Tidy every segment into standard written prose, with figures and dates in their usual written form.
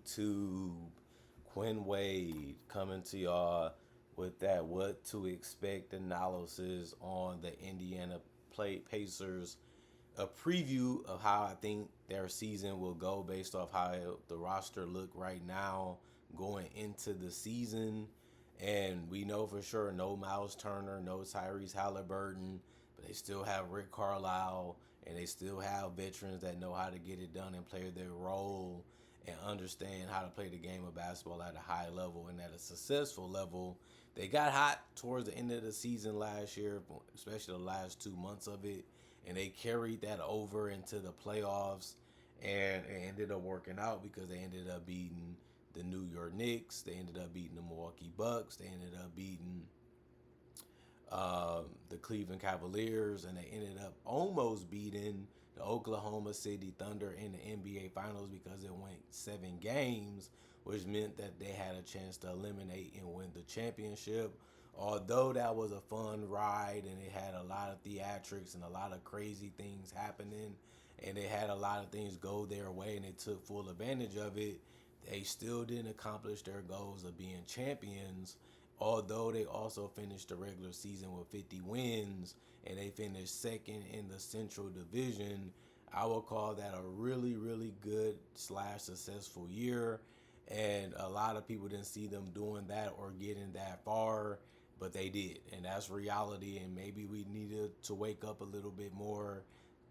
YouTube? Quinn Wade coming to y'all with that what to expect analysis on the Indiana Pacers. A preview of how I think their season will go based off how the roster look right now going into the season. And we know for sure no Miles Turner, no Tyrese Halliburton, but they still have Rick Carlisle, and they still have veterans that know how to get it done and play their role and understand how to play the game of basketball at a high level and at a successful level. They got hot towards the end of the season last year, especially the last 2 months of it, and they carried that over into the playoffs, and it ended up working out because they ended up beating the New York Knicks, they ended up beating the Milwaukee Bucks, they ended up beating the Cleveland Cavaliers, and they ended up almost beating the Oklahoma City Thunder in the NBA Finals because it went 7 games, which meant that they had a chance to eliminate and win the championship. Although that was a fun ride and it had a lot of theatrics and a lot of crazy things happening, and they had a lot of things go their way and they took full advantage of it, they still didn't accomplish their goals of being champions. Although they also finished the regular season with 50 wins and they finished second in the Central Division, I would call that a really, really good slash successful year. And a lot of people didn't see them doing that or getting that far, but they did. And that's reality. And maybe we needed to wake up a little bit more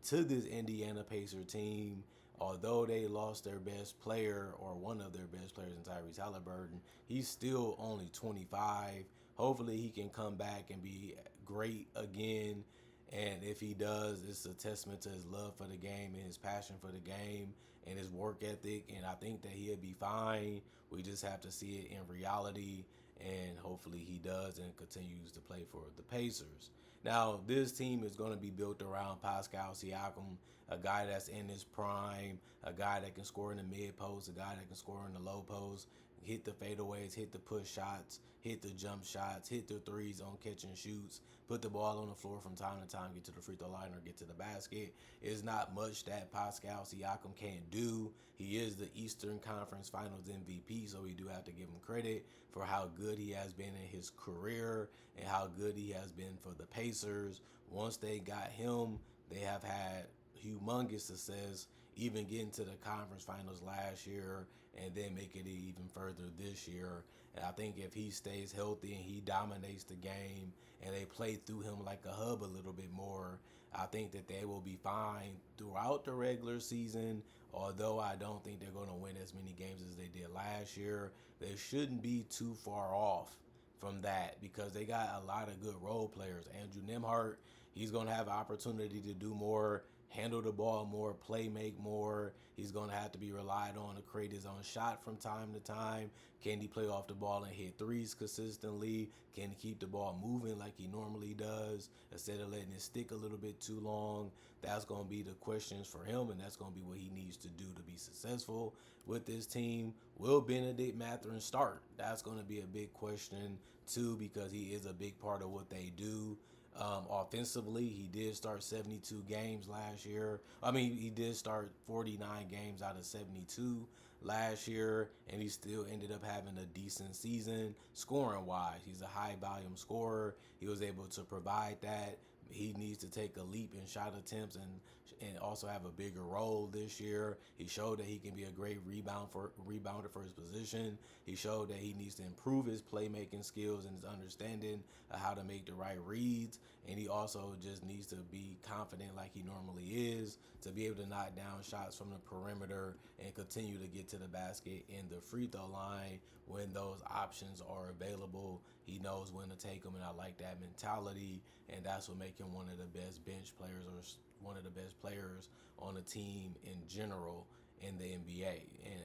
to this Indiana Pacer team. Although they lost their best player or one of their best players in Tyrese Halliburton, he's still only 25. Hopefully he can come back and be great again. And if he does, it's a testament to his love for the game and his passion for the game and his work ethic. And I think that he'll be fine. We just have to see it in reality. And hopefully he does and continues to play for the Pacers. Now, this team is going to be built around Pascal Siakam, a guy that's in his prime, a guy that can score in the mid post, a guy that can score in the low post, hit the fadeaways, hit the push shots, hit the jump shots, hit the threes on catch and shoots, put the ball on the floor from time to time, get to the free throw line or get to the basket. It's not much that Pascal Siakam can't do. He is the Eastern Conference Finals MVP, so we do have to give him credit for how good he has been in his career and how good he has been for the Pacers. Once they got him, they have had humongous success, even getting to the conference finals last year and then make it even further this year. And I think if he stays healthy and he dominates the game and they play through him like a hub a little bit more, I think that they will be fine throughout the regular season. Although I don't think they're going to win as many games as they did last year, they shouldn't be too far off from that because they got a lot of good role players. Andrew Nembhard, he's going to have an opportunity to do more, handle the ball more, play make more. He's going to have to be relied on to create his own shot from time to time. Can he play off the ball and hit threes consistently? Can he keep the ball moving like he normally does instead of letting it stick a little bit too long? That's going to be the questions for him, and that's going to be what he needs to do to be successful with this team. Will Benedict Mathurin start? That's going to be a big question too because he is a big part of what they do. Offensively, he did start 72 games last year. I mean, he did start 49 games out of 72 last year, and he still ended up having a decent season scoring wise. He's a high volume scorer. He was able to provide that. He needs to take a leap in shot attempts and also have a bigger role this year. He showed that he can be a great rebounder for his position. He showed that he needs to improve his playmaking skills and his understanding of how to make the right reads. And he also just needs to be confident like he normally is to be able to knock down shots from the perimeter and continue to get to the basket in the free throw line when those options are available. He knows when to take them, and I like that mentality, and that's what makes him one of the best bench players or one of the best players on the team in general in the NBA.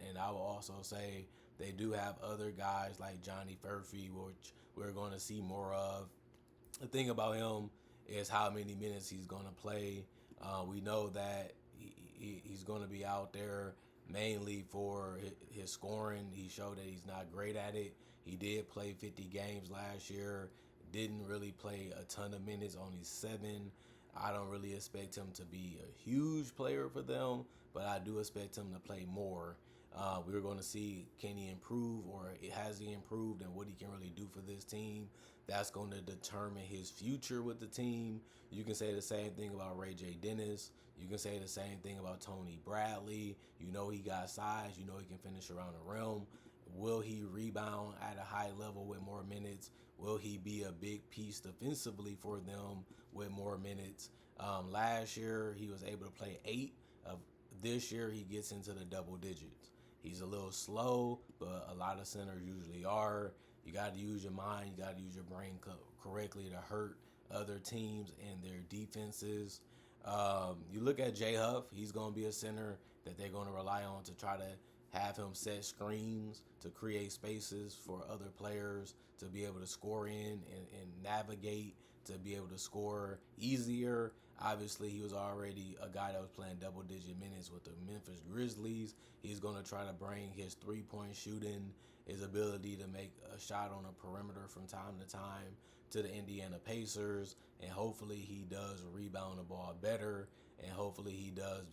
And I will also say they do have other guys like Johnny Furphy, which we're going to see more of. The thing about him is how many minutes he's going to play. We know that he's going to be out there mainly for his scoring. He showed that he's not great at it. He did play 50 games last year, didn't really play a ton of minutes, only 7. I don't really expect him to be a huge player for them, but I do expect him to play more. We're going to see, can he improve, or has he improved, and what he can really do for this team. That's going to determine his future with the team. You can say the same thing about Ray J. Dennis. You can say the same thing about Tony Bradley. You know he got size. You know he can finish around the rim. Will he rebound at a high level with more minutes? Will he be a big piece defensively for them with more minutes? Last year, he was able to play 8. This year, he gets into the double digits. He's a little slow, but a lot of centers usually are. You got to use your mind. You got to use your brain correctly to hurt other teams and their defenses. You look at Jay Huff. He's going to be a center that they're going to rely on to try to have him set screens to create spaces for other players to be able to score in and navigate to be able to score easier. Obviously, he was already a guy that was playing double-digit minutes with the Memphis Grizzlies. He's going to try to bring his three-point shooting, his ability to make a shot on a perimeter from time to time to the Indiana Pacers, and hopefully he does rebound the ball better, and hopefully he does,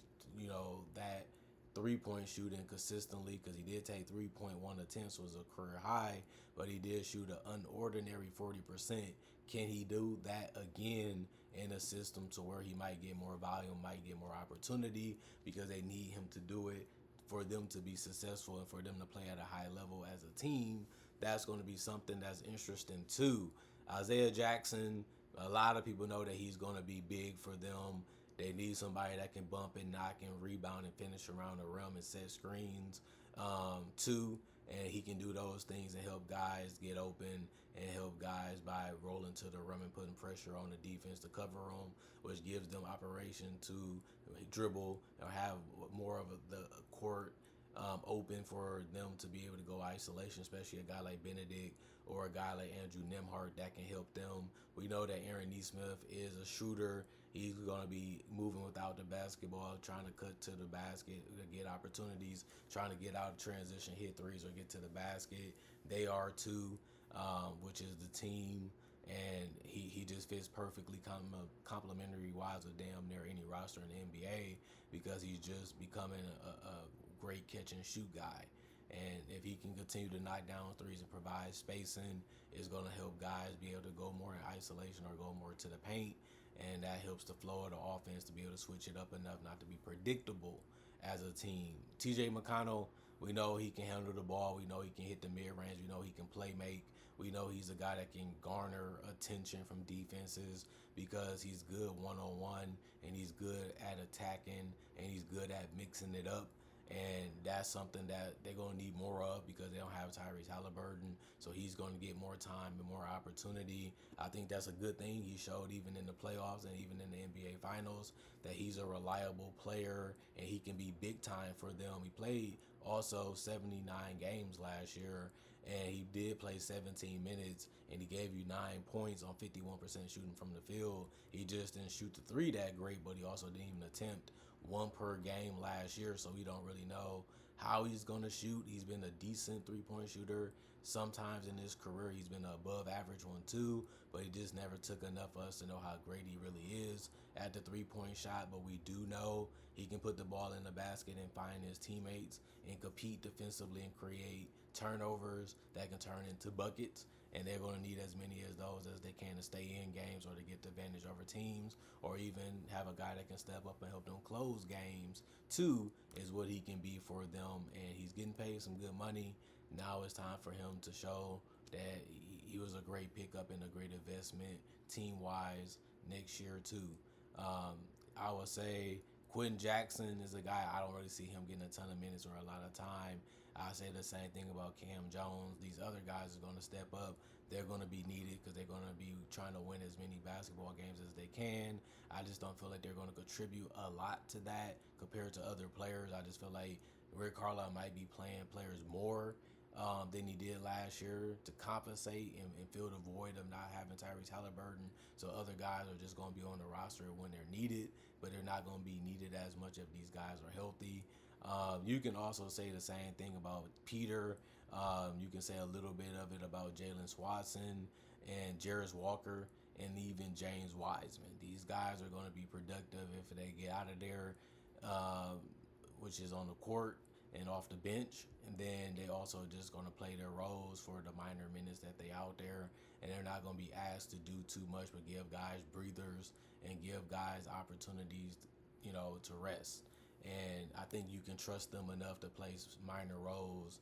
that three-point shooting consistently, because he did take 3.1 attempts, was a career high, but he did shoot an unordinary 40%. Can he do that again in a system to where he might get more volume, might get more opportunity, because they need him to do it for them to be successful and for them to play at a high level as a team? That's going to be something that's interesting too. Isaiah Jackson, a lot of people know that he's going to be big for them. They need somebody that can bump and knock and rebound and finish around the rim and set screens too. And he can do those things and help guys get open and help guys by rolling to the rim and putting pressure on the defense to cover them, which gives them operation to dribble or have more of the court open for them to be able to go isolation, especially a guy like Benedict or a guy like Andrew Nembhard that can help them. We know that Aaron Nesmith is a shooter. He's going to be moving without the basketball, trying to cut to the basket, get opportunities, trying to get out of transition, hit threes, or get to the basket. They are too, which is the team. And he just fits perfectly complementary wise with damn near any roster in the NBA, because he's just becoming a great catch and shoot guy. And if he can continue to knock down threes and provide spacing, it's going to help guys be able to go more in isolation or go more to the paint. And that helps the flow of the offense to be able to switch it up enough not to be predictable as a team. TJ McConnell, we know he can handle the ball. We know he can hit the mid-range. We know he can play make. We know he's a guy that can garner attention from defenses because he's good one-on-one, and he's good at attacking, and he's good at mixing it up. And that's something that they're going to need more of because they don't have Tyrese Halliburton. So he's going to get more time and more opportunity. I think that's a good thing. He showed even in the playoffs and even in the NBA Finals that he's a reliable player and he can be big time for them. He played also 79 games last year, and he did play 17 minutes, and he gave you 9 points on 51% shooting from the field. He just didn't shoot the three that great, but he also didn't even attempt one per game last year, so we don't really know how he's going to shoot. He's been a decent three-point shooter. Sometimes in his career, he's been an above-average one too, but he just never took enough for us to know how great he really is at the three-point shot. But we do know he can put the ball in the basket and find his teammates and compete defensively and create turnovers that can turn into buckets. And they're going to need as many as those as they can to stay in games or to get the advantage over teams, or even have a guy that can step up and help them close games too, is what he can be for them. And he's getting paid some good money. Now it's time for him to show that he was a great pickup and a great investment team-wise next year too. I would say Quentin Jackson is a guy I don't really see him getting a ton of minutes or a lot of time. I say the same thing about Cam Jones. These other guys are going to step up. They're going to be needed because they're going to be trying to win as many basketball games as they can. I just don't feel like they're going to contribute a lot to that compared to other players. I just feel like Rick Carlisle might be playing players more than he did last year to compensate and fill the void of not having Tyrese Halliburton. So other guys are just going to be on the roster when they're needed, but they're not going to be needed as much if these guys are healthy. You can also say the same thing about Peter. You can say a little bit of it about Jalen Swanson and Jarris Walker and even James Wiseman. These guys are going to be productive if they get out of there, which is on the court, and off the bench. And then they also just going to play their roles for the minor minutes that they out there. And they're not going to be asked to do too much, but give guys breathers and give guys opportunities, to rest. And I think you can trust them enough to play minor roles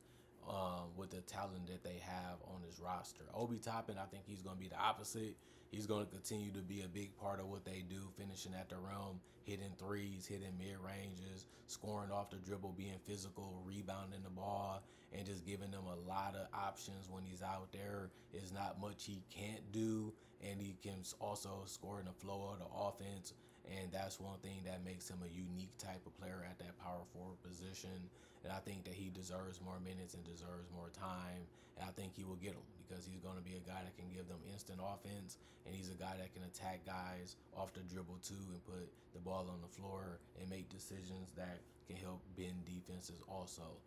with the talent that they have on his roster. Obi Toppin, I think he's going to be the opposite. He's going to continue to be a big part of what they do, finishing at the rim, hitting threes, hitting mid ranges, scoring off the dribble, being physical, rebounding the ball, and just giving them a lot of options when he's out there. There's not much he can't do, and he can also score in the flow of the offense. And that's one thing that makes him a unique type of player at that power forward position. And I think that he deserves more minutes and deserves more time. And I think he will get them because he's going to be a guy that can give them instant offense. And he's a guy that can attack guys off the dribble too and put the ball on the floor and make decisions that can help bend defenses also.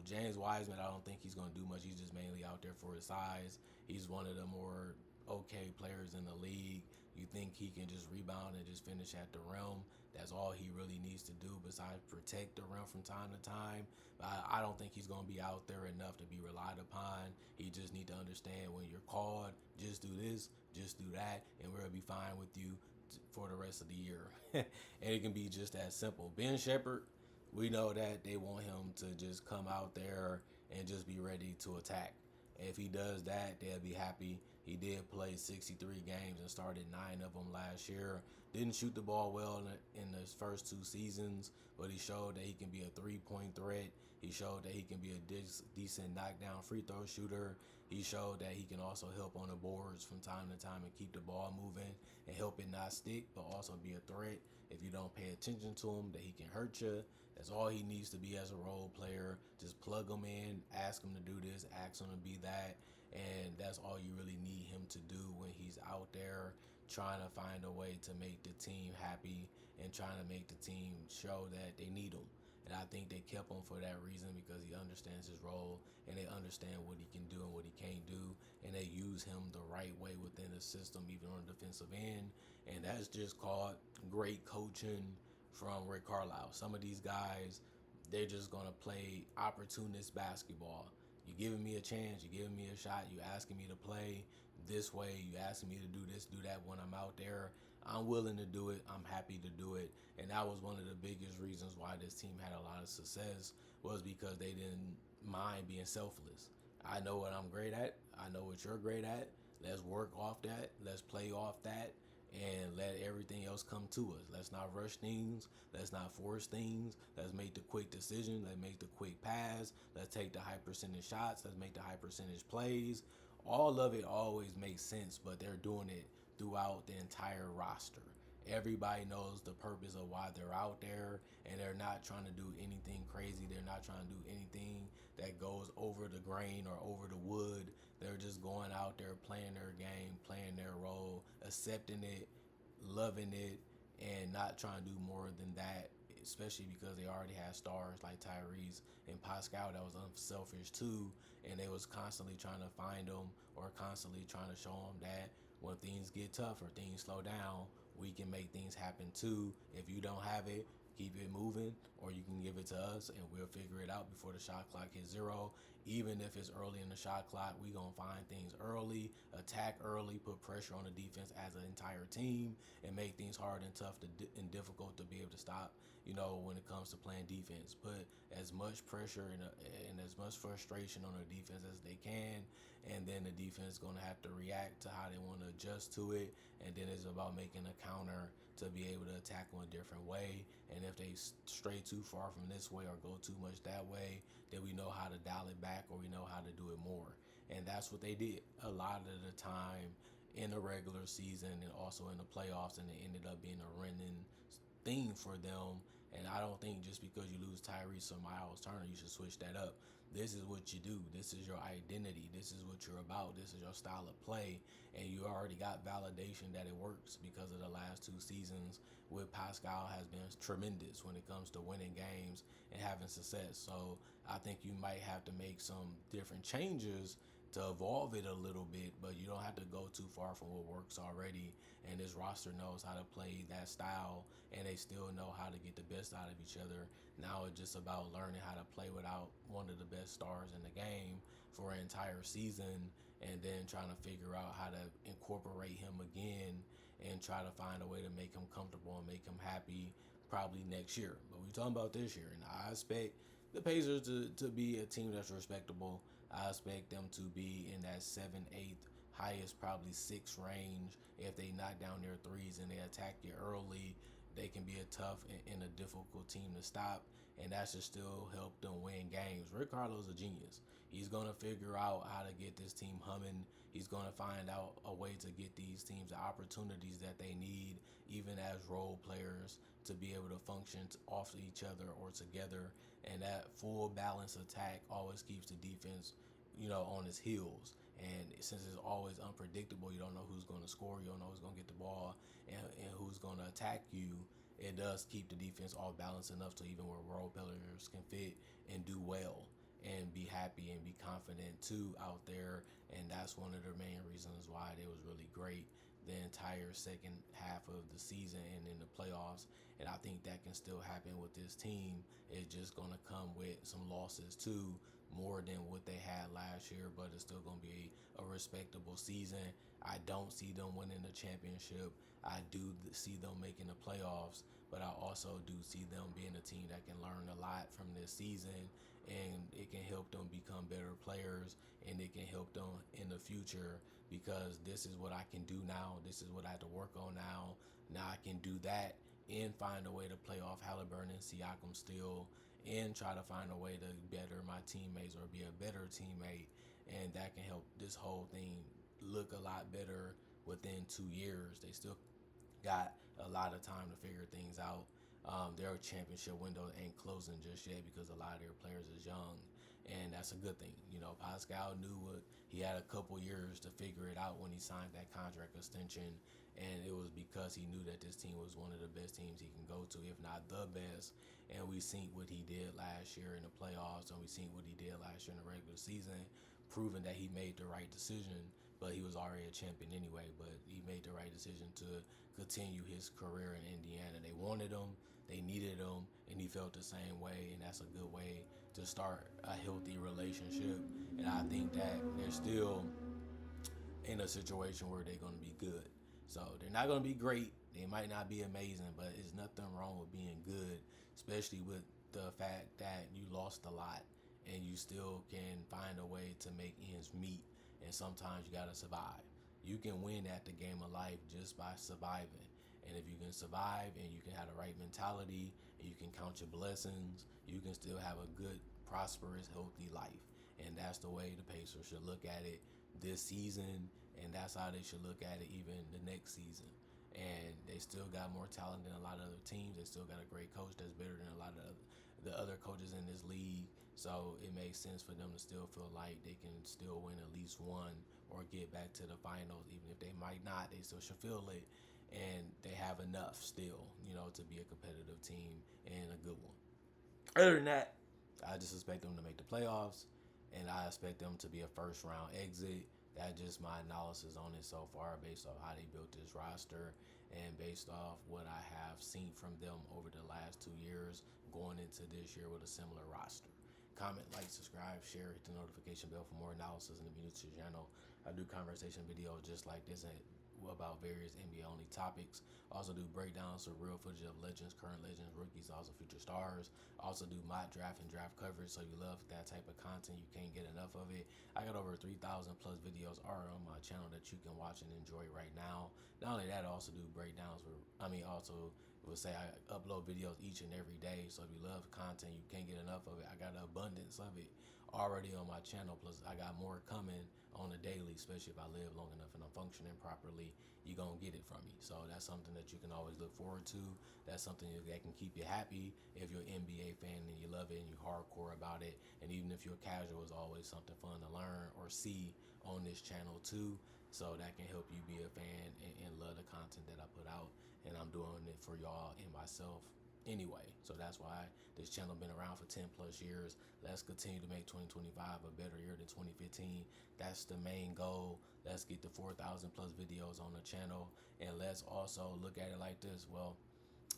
James Wiseman, I don't think he's going to do much. He's just mainly out there for his size. He's one of the more okay players in the league. You think he can just rebound and just finish at the rim. That's all he really needs to do besides protect the rim from time to time. I don't think he's going to be out there enough to be relied upon. He just need to understand when you're called, just do this, just do that, and we'll be fine with you for the rest of the year. And it can be just that simple. Ben Shepherd, we know that they want him to just come out there and just be ready to attack. If he does that, they'll be happy. He did play 63 games and started 9 of them last year. Didn't shoot the ball well in his first 2 seasons, but he showed that he can be a three-point threat. He showed that he can be a decent knockdown free throw shooter. He showed that he can also help on the boards from time to time and keep the ball moving and help it not stick, but also be a threat. If you don't pay attention to him, that he can hurt you. That's all he needs to be as a role player. Just plug him in, ask him to do this, ask him to be that. And that's all you really need him to do when he's out there trying to find a way to make the team happy and trying to make the team show that they need him. And I think they kept him for that reason because he understands his role and they understand what he can do and what he can't do. And they use him the right way within the system, even on the defensive end. And that's just called great coaching from Rick Carlisle. Some of these guys, they're just going to play opportunist basketball. You're giving me a chance, you're giving me a shot, you're asking me to play this way, you're asking me to do this, do that when I'm out there. I'm willing to do it. I'm happy to do it. And that was one of the biggest reasons why this team had a lot of success was because they didn't mind being selfless. I know what I'm great at. I know what you're great at. Let's work off that. Let's play off that and let everything else come to us. Let's not rush things. Let's not force things. Let's make the quick decision. Let's make the quick pass. Let's take the high percentage shots. Let's make the high percentage plays. All of it always makes sense, but they're doing it throughout the entire roster. Everybody knows the purpose of why they're out there, and they're not trying to do anything crazy. They're not trying to do anything that goes over the grain or over the wood. They're just going out there, playing their game, playing their role, accepting it, loving it, and not trying to do more than that, especially because they already had stars like Tyrese and Pascal that was unselfish too, and they was constantly trying to find them or constantly trying to show them that when things get tough or things slow down, we can make things happen too. If you don't have it, keep it moving, or you can give it to us and we'll figure it out before the shot clock hits 0. Even if it's early in the shot clock, we gonna find things early, attack early, put pressure on the defense as an entire team, and make things hard and tough and difficult to be able to stop. When it comes to playing defense, put as much pressure and as much frustration on the defense as they can, and then the defense is gonna have to react to how they want to adjust to it, and then it's about making a counter to be able to attack them a different way. And if they stray too far from this way or go too much that way, then we know how to dial it back or we know how to do it more. And that's what they did a lot of the time in the regular season and also in the playoffs, and it ended up being a winning thing for them. And I don't think just because you lose Tyrese or Miles Turner, you should switch that up. This is what you do. This is your identity. This is what you're about. This is your style of play. And you already got validation that it works because of the last 2 seasons with Pascal has been tremendous when it comes to winning games and having success. So I think you might have to make some different changes to evolve it a little bit, but you don't have to go too far from what works already. And this roster knows how to play that style, and they still know how to get the best out of each other. Now it's just about learning how to play without one of the best stars in the game for an entire season, and then trying to figure out how to incorporate him again and try to find a way to make him comfortable and make him happy probably next year. But we're talking about this year, and I expect the Pacers to be a team that's respectable. I expect them to be in that 7, 8, highest probably 6 range. If they knock down their threes and they attack you early, they can be a tough and a difficult team to stop, and that should still help them win games. Rick Carlisle's a genius. He's going to figure out how to get this team humming. He's going to find out a way to get these teams the opportunities that they need, even as role players, to be able to function off of each other or together. And that full balance attack always keeps the defense, on its heels. And since it's always unpredictable, you don't know who's going to score, you don't know who's going to get the ball, and who's going to attack you. It does keep the defense all balanced enough to even where role players can fit and do well and be happy and be confident too out there. And that's one of the main reasons why they was really great the entire second half of the season and in the playoffs. And I think that can still happen with this team. It's just going to come with some losses too, more than what they had last year, but it's still going to be a respectable season. I don't see them winning the championship. I do see them making the playoffs, but I also do see them being a team that can learn a lot from this season, and it can help them become better players, and it can help them in the future, because this is what I can do now. This is what I have to work on now. Now I can do that and find a way to play off Halliburton and Siakam still, and try to find a way to better my teammates or be a better teammate. And that can help this whole thing look a lot better within 2 years. They still got a lot of time to figure things out. Their championship window ain't closing just yet because a lot of their players is young, and that's a good thing. Pascal knew he had a couple years to figure it out when he signed that contract extension, and it was because he knew that this team was one of the best teams he can go to, if not the best. And we seen what he did last year in the playoffs, and we seen what he did last year in the regular season, proving that he made the right decision. But he was already a champion anyway, but he made the right decision to continue his career in Indiana. They wanted him, they needed him, and he felt the same way, and that's a good way to start a healthy relationship. And I think that they're still in a situation where they're going to be good. So they're not going to be great. They might not be amazing, but there's nothing wrong with being good, especially with the fact that you lost a lot and you still can find a way to make ends meet. And sometimes you got to survive. You can win at the game of life just by surviving. And if you can survive and you can have the right mentality and you can count your blessings, you can still have a good, prosperous, healthy life. And that's the way the Pacers should look at it this season, and that's how they should look at it even the next season. And they still got more talent than a lot of other teams. They still got a great coach that's better than a lot of the other coaches in this league. So it makes sense for them to still feel like they can still win at least one or get back to the finals. Even if they might not, they still should feel it. And they have enough still, to be a competitive team and a good one. Other than that, I just expect them to make the playoffs, and I expect them to be a first round exit. That's just my analysis on it so far, based off how they built this roster and based off what I have seen from them over the last 2 years, going into this year with a similar roster. Comment, like, subscribe, share, hit the notification bell for more analysis, and if you're new to the channel, I do conversation videos just like this about various NBA only topics. I also do breakdowns of real footage of legends, current legends, rookies, also future stars. I also do mock draft and draft coverage, so you love that type of content, you can't get enough of it. I got over 3,000 plus videos are on my channel that you can watch and enjoy right now. Not only that, I also do breakdowns also would say I upload videos each and every day. So if you love content, you can't get enough of it. I got an abundance of it already on my channel. Plus I got more coming on a daily, especially if I live long enough and I'm functioning properly. You're going to get it from me. So that's something that you can always look forward to. That's something that can keep you happy if you're an NBA fan and you love it and you're hardcore about it. And even if you're casual, it's always something fun to learn or see on this channel too. So that can help you be a fan and love the content that I put out. And I'm doing it for y'all and myself anyway. So that's why this channel been around for 10 plus years. Let's continue to make 2025 a better year than 2015. That's the main goal. Let's get to 4,000 plus videos on the channel. And let's also look at it like this. Well,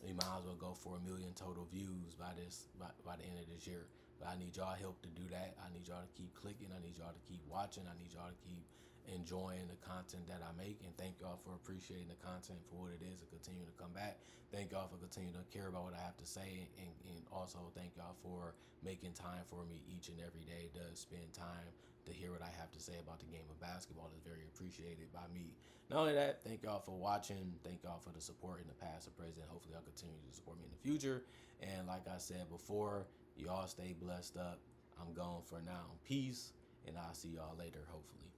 we might as well go for 1 million total views by the end of this year. But I need y'all help to do that. I need y'all to keep clicking. I need y'all to keep watching. I need y'all to keep enjoying the content that I make. And thank y'all for appreciating the content for what it is and continue to come back. Thank y'all for continuing to care about what I have to say. And also thank y'all for making time for me each and every day to spend time to hear what I have to say about the game of basketball. Is very appreciated by me. Not only that, thank y'all for watching. Thank y'all for the support in the past and present. Hopefully y'all continue to support me in the future. And like I said before, y'all stay blessed up. I'm gone for now. Peace, and I'll see y'all later, hopefully.